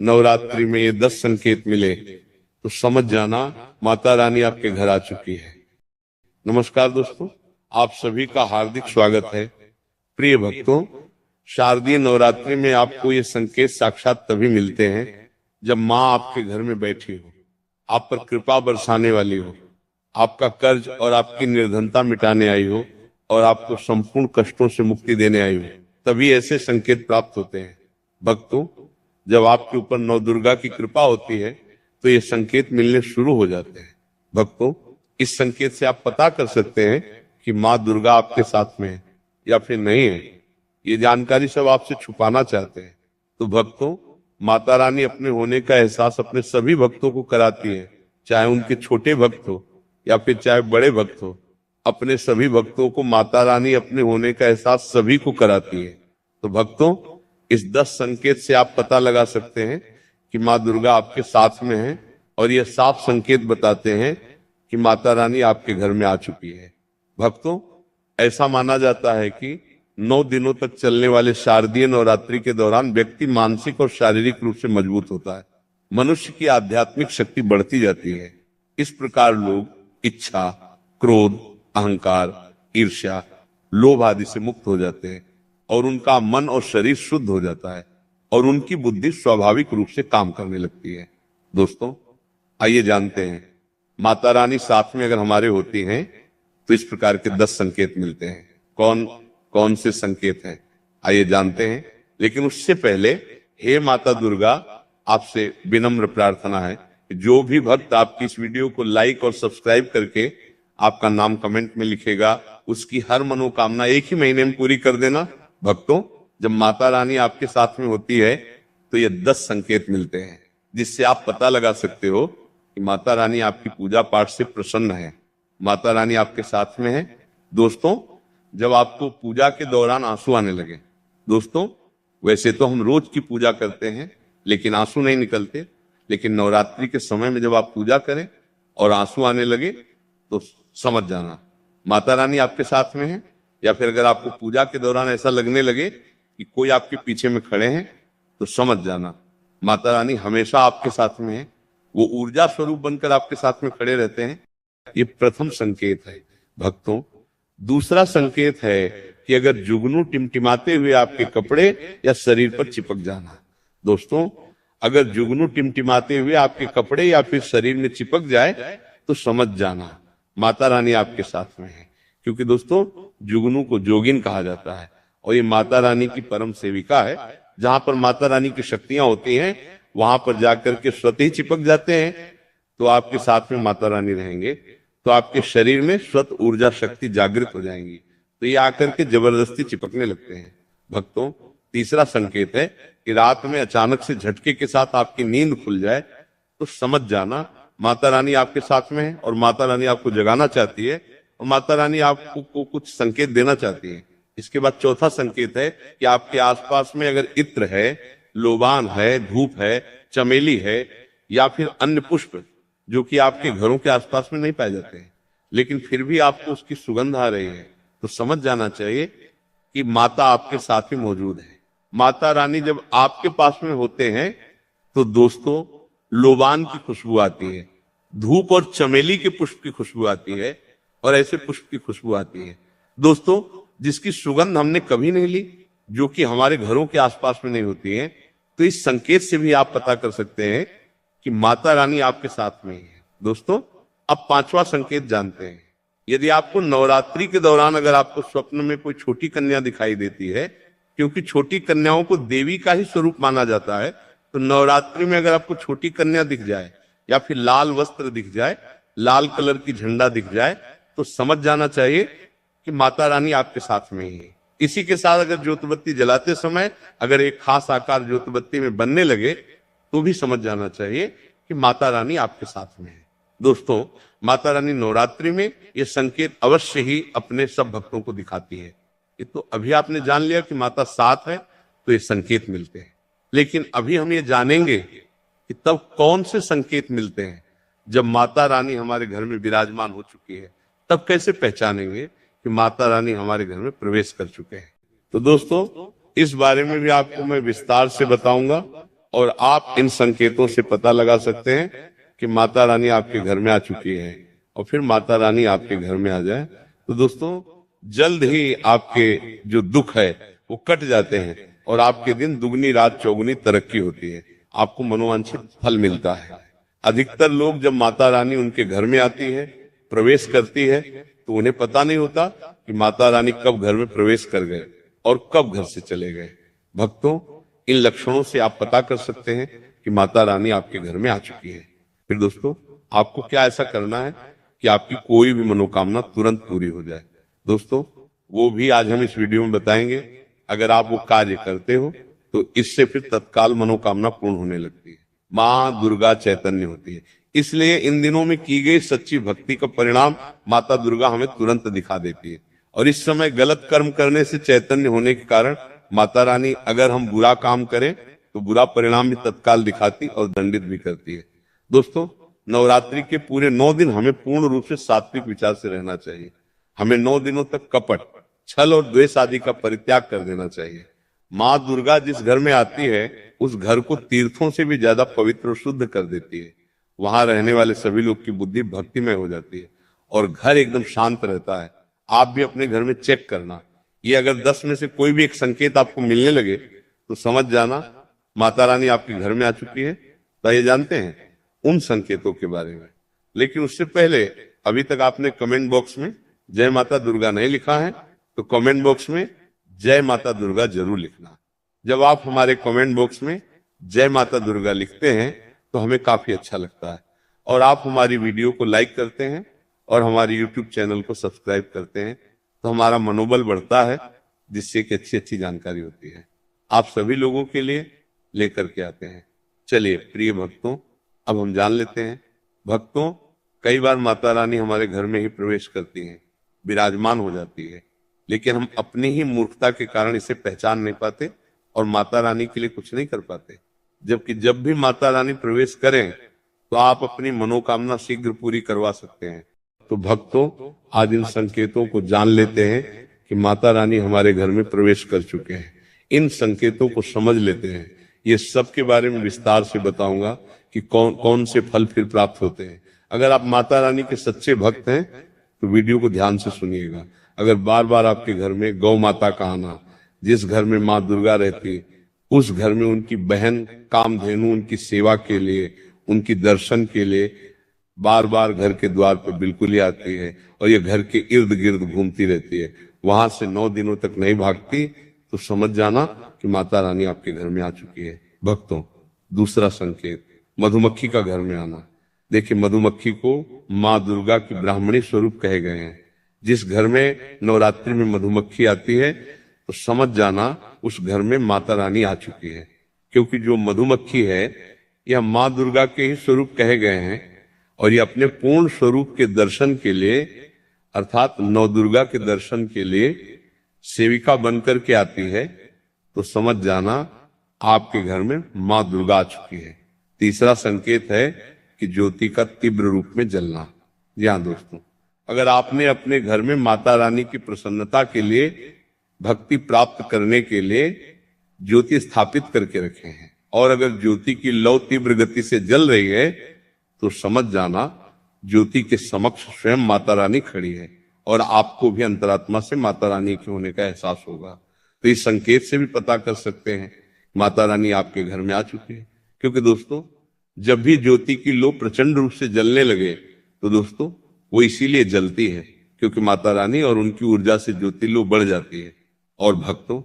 नवरात्रि में ये 10 संकेत मिले तो समझ जाना माता रानी आपके घर आ चुकी है। नमस्कार दोस्तों, आप सभी का हार्दिक स्वागत है। प्रिय भक्तों, शारदीय नवरात्रि में आपको ये संकेत साक्षात तभी मिलते हैं जब माँ आपके घर में बैठी हो, आप पर कृपा बरसाने वाली हो, आपका कर्ज और आपकी निर्धनता मिटाने आई हो और आपको संपूर्ण कष्टों से मुक्ति देने आई हो, तभी ऐसे संकेत प्राप्त होते हैं। भक्तों, जब आपके ऊपर नौ दुर्गा की कृपा होती है तो ये संकेत मिलने शुरू हो जाते हैं। भक्तों, इस संकेत से आप पता कर सकते हैं कि माँ दुर्गा आपके साथ में है या फिर नहीं है। ये जानकारी सब आपसे छुपाना चाहते हैं। तो भक्तों, माता रानी अपने होने का एहसास अपने सभी भक्तों को कराती है, चाहे उनके छोटे भक्त हो या फिर चाहे बड़े भक्त हो। अपने सभी भक्तों को माता रानी अपने होने का एहसास सभी को कराती है। तो भक्तों, इस 10 संकेत से आप पता लगा सकते हैं कि माँ दुर्गा आपके साथ में है और ये साफ संकेत बताते हैं कि माता रानी आपके घर में आ चुकी है। भक्तों, ऐसा माना जाता है कि 9 दिनों तक चलने वाले शारदीय नवरात्रि के दौरान व्यक्ति मानसिक और शारीरिक रूप से मजबूत होता है। मनुष्य की आध्यात्मिक शक्ति बढ़ती जाती है। इस प्रकार लोग इच्छा, क्रोध, अहंकार, ईर्ष्या, लोभ आदि से मुक्त हो जाते हैं और उनका मन और शरीर शुद्ध हो जाता है और उनकी बुद्धि स्वाभाविक रूप से काम करने लगती है। दोस्तों, आइए जानते हैं माता रानी साथ में अगर हमारे होती हैं तो इस प्रकार के 10 संकेत मिलते हैं। कौन कौन से संकेत हैं, आइए जानते हैं। लेकिन उससे पहले, हे माता दुर्गा, आपसे विनम्र प्रार्थना है कि जो भी भक्त आपकी इस वीडियो को लाइक और सब्सक्राइब करके आपका नाम कमेंट में लिखेगा, उसकी हर मनोकामना एक ही महीने में पूरी कर देना। भक्तों, जब माता रानी आपके साथ में होती है तो ये 10 संकेत मिलते हैं जिससे आप पता लगा सकते हो कि माता रानी आपकी पूजा पाठ से प्रसन्न है, माता रानी आपके साथ में है। दोस्तों, जब आपको पूजा के दौरान आंसू आने लगे, दोस्तों वैसे तो हम रोज की पूजा करते हैं लेकिन आंसू नहीं निकलते, लेकिन नवरात्रि के समय में जब आप पूजा करें और आंसू आने लगे तो समझ जाना माता रानी आपके साथ में है। या फिर अगर आपको पूजा के दौरान ऐसा लगने लगे कि कोई आपके पीछे में खड़े हैं तो समझ जाना माता रानी हमेशा आपके साथ में है। वो ऊर्जा स्वरूप बनकर आपके साथ में खड़े रहते हैं। ये प्रथम संकेत है। भक्तों, दूसरा संकेत है कि अगर जुगनू टिमटिमाते हुए आपके कपड़े या शरीर पर चिपक जाना। दोस्तों, अगर जुगनू टिमटिमाते हुए आपके कपड़े या फिर शरीर में चिपक जाए तो समझ जाना माता रानी आपके साथ में है। क्योंकि दोस्तों, जुगनू को जोगिन कहा जाता है और ये माता रानी की परम सेविका है। जहां पर माता रानी की शक्तियां होती हैं वहां पर जाकर के स्वतः ही चिपक जाते हैं तो आपके साथ में माता रानी रहेंगे, तो आपके शरीर में स्वतः ऊर्जा शक्ति जागृत हो जाएंगी, तो ये आकर के जबरदस्ती चिपकने लगते हैं। भक्तों, तीसरा संकेत है कि रात में अचानक से झटके के साथ आपकी नींद खुल जाए तो समझ जाना माता रानी आपके साथ में है और माता रानी आपको जगाना चाहती है और माता रानी आपको कुछ संकेत देना चाहती है। इसके बाद चौथा संकेत है कि आपके आसपास में अगर इत्र है, लोबान है, धूप है, चमेली है या फिर अन्य पुष्प जो कि आपके घरों के आसपास में नहीं पाए जाते हैं लेकिन फिर भी आपको उसकी सुगंध आ रही है तो समझ जाना चाहिए कि माता आपके साथ ही मौजूद है। माता रानी जब आपके पास में होते हैं तो दोस्तों, लोबान की खुशबू आती है, धूप और चमेली के पुष्प की खुशबू आती है और ऐसे पुष्प की खुशबू आती है दोस्तों जिसकी सुगंध हमने कभी नहीं ली, जो कि हमारे घरों के आसपास में नहीं होती है। तो इस संकेत से भी आप पता कर सकते हैं कि माता रानी आपके साथ में है। दोस्तों, अब 5वां संकेत जानते हैं। यदि आपको नवरात्रि के दौरान अगर आपको स्वप्न में कोई छोटी कन्या दिखाई देती है, क्योंकि छोटी कन्याओं को देवी का ही स्वरूप माना जाता है, तो नवरात्रि में अगर आपको छोटी कन्या दिख जाए या फिर लाल वस्त्र दिख जाए, लाल कलर की झंडा दिख जाए तो समझ जाना चाहिए कि माता रानी आपके साथ में ही है। इसी के साथ अगर ज्योतिबत्ती जलाते समय अगर एक खास आकार ज्योतिबत्ती में बनने लगे तो भी समझ जाना चाहिए कि माता रानी आपके साथ में है। दोस्तों, माता रानी नवरात्रि में ये संकेत अवश्य ही अपने सब भक्तों को दिखाती है। ये तो अभी आपने जान लिया कि माता साथ है तो ये संकेत मिलते हैं, लेकिन अभी हम ये जानेंगे कि तब कौन से संकेत मिलते हैं जब माता रानी हमारे घर में विराजमान हो चुकी है। तब कैसे पहचानेंगे कि माता रानी हमारे घर में प्रवेश कर चुके हैं। तो दोस्तों, इस बारे में भी आपको मैं विस्तार से बताऊंगा और आप इन संकेतों से पता लगा सकते हैं कि माता रानी आपके घर में आ चुकी है। और फिर माता रानी आपके घर में आ जाए तो दोस्तों जल्द ही आपके जो दुख है वो कट जाते हैं और आपके दिन दुगनी रात चौगुनी तरक्की होती है, आपको मनोवांछित फल मिलता है। अधिकतर लोग जब माता रानी उनके घर में आती है, प्रवेश करती है, तो उन्हें पता नहीं होता कि माता रानी कब घर में प्रवेश कर गए और कब घर से चले गए। भक्तों, इन लक्षणों से आप पता कर सकते हैं कि माता रानी आपके घर में आ चुकी है। फिर दोस्तों आपको क्या ऐसा करना है कि आपकी कोई भी मनोकामना तुरंत पूरी हो जाए। दोस्तों वो भी आज हम इस वीडियो में बताएंगे। अगर आप वो कार्य करते हो तो इससे फिर तत्काल मनोकामना पूर्ण होने लगती है। माँ दुर्गा चैतन्य होती है, इसलिए इन दिनों में की गई सच्ची भक्ति का परिणाम माता दुर्गा हमें तुरंत दिखा देती है। और इस समय गलत कर्म करने से चैतन्य होने के कारण माता रानी अगर हम बुरा काम करें तो बुरा परिणाम भी तत्काल दिखाती और दंडित भी करती है। दोस्तों नवरात्रि के पूरे 9 दिन हमें पूर्ण रूप से सात्विक विचार से रहना चाहिए। हमें 9 दिनों तक कपट, छल और द्वेष आदि का परित्याग कर देना चाहिए। माँ दुर्गा जिस घर में आती है उस घर को तीर्थों से भी ज्यादा पवित्र और शुद्ध कर देती है। वहां रहने वाले सभी लोग की बुद्धि भक्तिमय हो जाती है और घर एकदम शांत रहता है। आप भी अपने घर में चेक करना, ये अगर 10 में से कोई भी एक संकेत आपको मिलने लगे तो समझ जाना माता रानी आपके घर में आ चुकी है। तो ये जानते हैं उन संकेतों के बारे में, लेकिन उससे पहले अभी तक आपने कमेंट बॉक्स में जय माता दुर्गा नहीं लिखा है तो कमेंट बॉक्स में जय माता दुर्गा जरूर लिखना। जब आप हमारे कमेंट बॉक्स में जय माता दुर्गा लिखते हैं तो हमें काफी अच्छा लगता है और आप हमारी वीडियो को लाइक करते हैं और हमारे यूट्यूब चैनल को सब्सक्राइब करते हैं तो हमारा मनोबल बढ़ता है, जिससे कि अच्छी अच्छी जानकारी होती है आप सभी लोगों के लिए लेकर के आते हैं। चलिए प्रिय भक्तों, अब हम जान लेते हैं। भक्तों, कई बार माता रानी हमारे घर में ही प्रवेश करती हैं, विराजमान हो जाती है, लेकिन हम अपनी ही मूर्खता के कारण इसे पहचान नहीं पाते और माता रानी के लिए कुछ नहीं कर पाते। जबकि जब भी माता रानी प्रवेश करें तो आप अपनी मनोकामना शीघ्र पूरी करवा सकते हैं। तो भक्तों, आज इन संकेतों को जान लेते हैं कि माता रानी हमारे घर में प्रवेश कर चुके हैं। इन संकेतों को समझ लेते हैं। ये सब के बारे में विस्तार से बताऊंगा कि कौन कौन से फल फिर प्राप्त होते हैं। अगर आप माता रानी के सच्चे भक्त हैं तो वीडियो को ध्यान से सुनिएगा। अगर बार बार आपके घर में गौ माता का आना, जिस घर में माँ दुर्गा रहती उस घर में उनकी बहन कामधेनु उनकी सेवा के लिए, उनकी दर्शन के लिए बार बार घर के द्वार पर बिल्कुल ही आती है और ये घर के इर्द गिर्द घूमती रहती है, वहां से 9 दिनों तक नहीं भागती, तो समझ जाना कि माता रानी आपके घर में आ चुकी है। भक्तों, दूसरा संकेत मधुमक्खी का घर में आना। देखिए, मधुमक्खी को माँ दुर्गा की ब्राह्मणी स्वरूप कहे गए हैं। जिस घर में नवरात्रि में मधुमक्खी आती है तो समझ जाना उस घर में माता रानी आ चुकी है, क्योंकि जो मधुमक्खी है यह माँ दुर्गा के ही स्वरूप कहे गए हैं और ये अपने पूर्ण स्वरूप के दर्शन के लिए अर्थात नव दुर्गा के दर्शन के लिए सेविका बनकर के आती है, तो समझ जाना आपके घर में माँ दुर्गा आ चुकी है। तीसरा संकेत है कि ज्योति का तीव्र रूप में जलना। जी हाँ दोस्तों, अगर आपने अपने घर में माता रानी की प्रसन्नता के लिए, भक्ति प्राप्त करने के लिए ज्योति स्थापित करके रखे हैं और अगर ज्योति की लौ तीव्र गति से जल रही है तो समझ जाना ज्योति के समक्ष स्वयं माता रानी खड़ी है और आपको भी अंतरात्मा से माता रानी के होने का एहसास होगा। तो इस संकेत से भी पता कर सकते हैं माता रानी आपके घर में आ चुकी है। क्योंकि दोस्तों, जब भी ज्योति की लो प्रचंड रूप से जलने लगे तो दोस्तों वो इसीलिए जलती है क्योंकि माता रानी और उनकी ऊर्जा से ज्योति लो बढ़ जाती है। और भक्तों,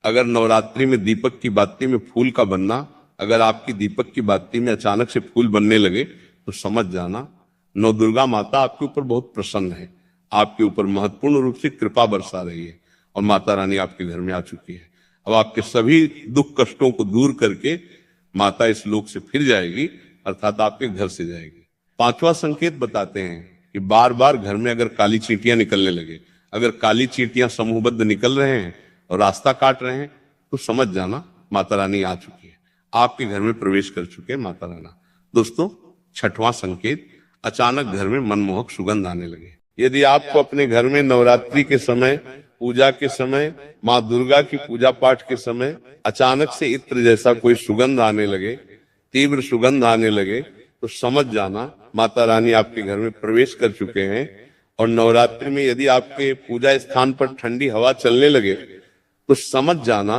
अगर नवरात्रि में दीपक की बाती में फूल का बनना, अगर आपकी दीपक की बाती में अचानक से फूल बनने लगे तो समझ जाना नव दुर्गा माता आपके ऊपर बहुत प्रसन्न है, आपके ऊपर महत्वपूर्ण रूप से कृपा बरसा रही है और माता रानी आपके घर में आ चुकी है। अब आपके सभी दुख कष्टों को दूर करके माता इस लोक से फिर जाएगी, अर्थात आपके घर से जाएगी। 5वां संकेत बताते हैं कि बार बार घर में अगर काली चींटियां निकलने लगे, अगर काली चींटियां समूहबद्ध निकल रहे हैं और रास्ता काट रहे हैं तो समझ जाना माता रानी आ चुकी है, आपके घर में प्रवेश कर चुके हैं माता रानी। दोस्तों, 6वां संकेत, अचानक घर में मनमोहक सुगंध आने लगे। यदि आपको अपने घर में नवरात्रि के समय, पूजा के समय, माँ दुर्गा की पूजा पाठ के समय अचानक से इत्र जैसा कोई सुगंध आने लगे, तीव्र सुगंध आने लगे, तो समझ जाना माता रानी आपके घर में प्रवेश कर चुके हैं। और नवरात्रि में यदि आपके पूजा स्थान पर ठंडी हवा चलने लगे तो समझ जाना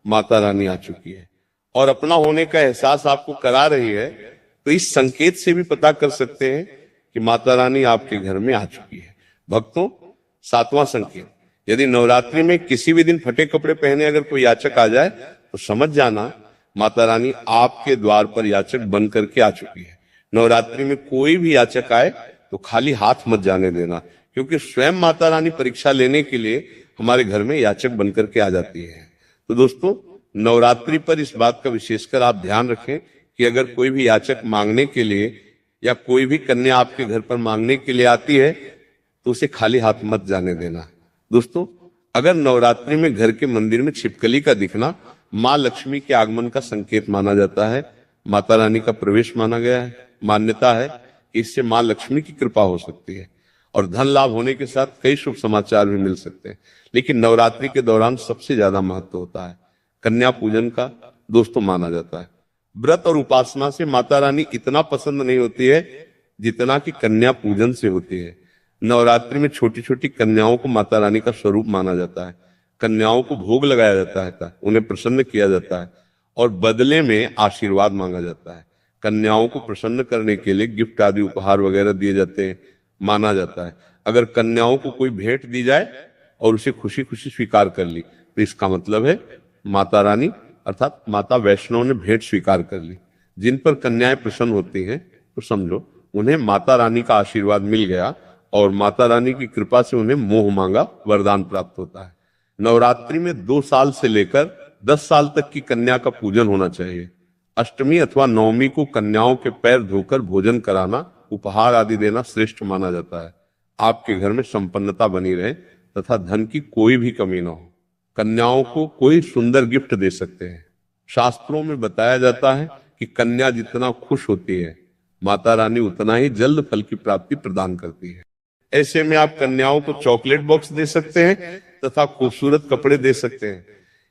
माता रानी आ चुकी है और अपना होने का एहसास आपको करा रही है। तो इस संकेत से भी पता कर सकते हैं कि माता रानी आपके घर में आ चुकी है। भक्तों, 7वां संकेत, यदि नवरात्रि में किसी भी दिन फटे कपड़े पहने अगर कोई याचक आ जाए तो समझ जाना माता रानी आपके द्वार पर याचक बन करके आ चुकी है। नवरात्रि में कोई भी याचक आए तो खाली हाथ मत जाने देना, क्योंकि स्वयं माता रानी परीक्षा लेने के लिए हमारे घर में याचक बनकर के आ जाती है। तो दोस्तों, नवरात्रि पर इस बात का विशेषकर आप ध्यान रखें कि अगर कोई भी याचक मांगने के लिए या कोई भी कन्या आपके घर पर मांगने के लिए आती है तो उसे खाली हाथ मत जाने देना। दोस्तों, अगर नवरात्रि में घर के मंदिर में छिपकली का दिखना माँ लक्ष्मी के आगमन का संकेत माना जाता है, माता रानी का प्रवेश माना गया है। मान्यता है कि इससे माँ लक्ष्मी की कृपा हो सकती है और धन लाभ होने के साथ कई शुभ समाचार भी मिल सकते हैं। लेकिन नवरात्रि के दौरान सबसे ज्यादा महत्व होता है कन्या पूजन का, दोस्तों, माना जाता है। व्रत और उपासना से माता रानी इतना पसंद नहीं होती है जितना कि कन्या पूजन से होती है। नवरात्रि में छोटी छोटी कन्याओं को माता रानी का स्वरूप माना जाता है। कन्याओं को भोग लगाया जाता है, उन्हें प्रसन्न किया जाता है और बदले में आशीर्वाद मांगा जाता है। कन्याओं को प्रसन्न करने के लिए गिफ्ट आदि उपहार वगैरह दिए जाते हैं, माना जाता है। अगर कन्याओं को कोई भेंट दी जाए और उसे खुशी खुशी स्वीकार कर ली तो इसका मतलब है माता रानी अर्थात माता वैष्णव ने भेंट स्वीकार कर ली। जिन पर कन्याएं प्रसन्न होती हैं तो समझो उन्हें माता रानी का आशीर्वाद मिल गया और माता रानी की कृपा से उन्हें मोह मांगा वरदान प्राप्त होता है। नवरात्रि में 2 साल से लेकर 10 साल तक की कन्या का पूजन होना चाहिए। अष्टमी अथवा नवमी को कन्याओं के पैर धोकर भोजन कराना, उपहार आदि देना श्रेष्ठ माना जाता है। आपके घर में संपन्नता बनी रहे तथा धन की कोई भी कमी न हो। कन्याओं को कोई सुंदर गिफ्ट दे सकते हैं। शास्त्रों में बताया जाता है कि कन्या जितना खुश होती है माता रानी उतना ही जल्द फल की प्राप्ति प्रदान करती है। ऐसे में आप कन्याओं को चॉकलेट बॉक्स दे सकते हैं तथा खूबसूरत कपड़े दे सकते हैं।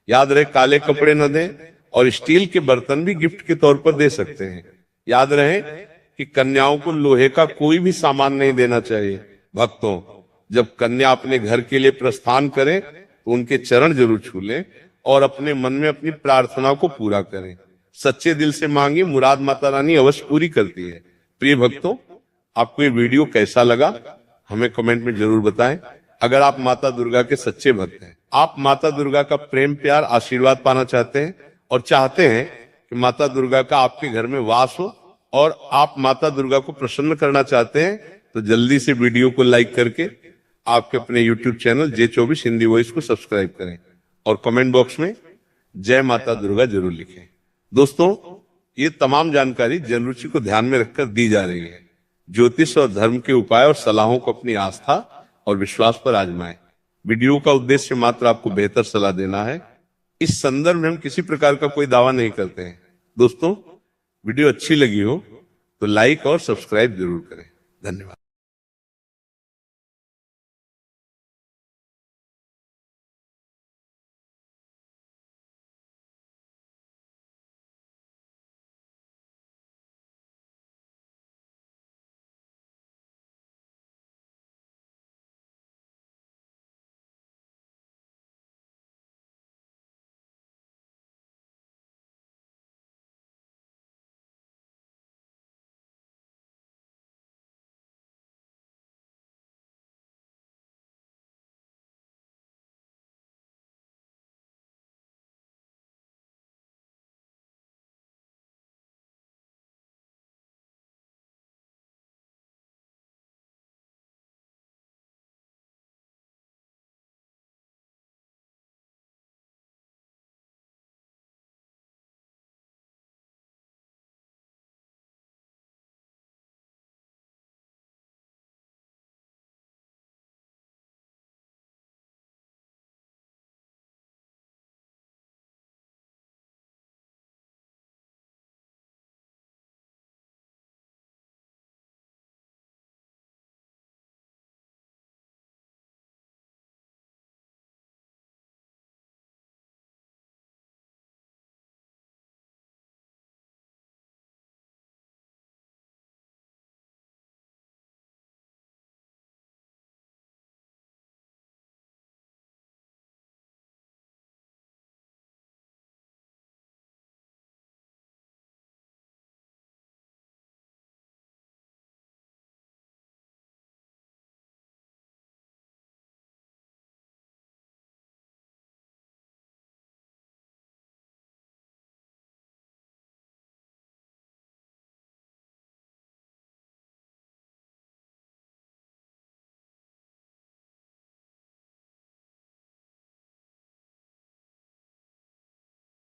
याद रहे, काले कपड़े न दें और स्टील के बर्तन भी गिफ्ट के तौर पर दे सकते हैं। याद रहे कि कन्याओं को लोहे का कोई भी सामान नहीं देना चाहिए। भक्तों, जब कन्या अपने घर के लिए प्रस्थान करे तो उनके चरण जरूर छू लें और अपने मन में अपनी प्रार्थना को पूरा करें। सच्चे दिल से मांगी मुराद माता रानी अवश्य पूरी करती है। प्रिय भक्तों, आपको ये वीडियो कैसा लगा हमें कमेंट में जरूर बताएं। अगर आप माता दुर्गा के सच्चे भक्त हैं, आप माता दुर्गा का प्रेम प्यार आशीर्वाद पाना चाहते हैं और चाहते हैं कि माता दुर्गा का आपके घर में वास हो और आप माता दुर्गा को प्रसन्न करना चाहते हैं, तो जल्दी से वीडियो को लाइक करके आपके अपने YouTube channel J24 Hindi voice को सब्सक्राइब करें और कमेंट बॉक्स में जय माता दुर्गा जरूर लिखें। दोस्तों, ये तमाम जानकारी जनरुचि को ध्यान में रखकर दी जा रही है। ज्योतिष और धर्म के उपाय और सलाहों को अपनी आस्था और विश्वास पर आजमाएं। वीडियो का उद्देश्य मात्र आपको बेहतर सलाह देना है। इस संदर्भ में हम किसी प्रकार का कोई दावा नहीं करते हैं। दोस्तों, वीडियो अच्छी लगी हो तो लाइक और सब्सक्राइब जरूर करें। धन्यवाद।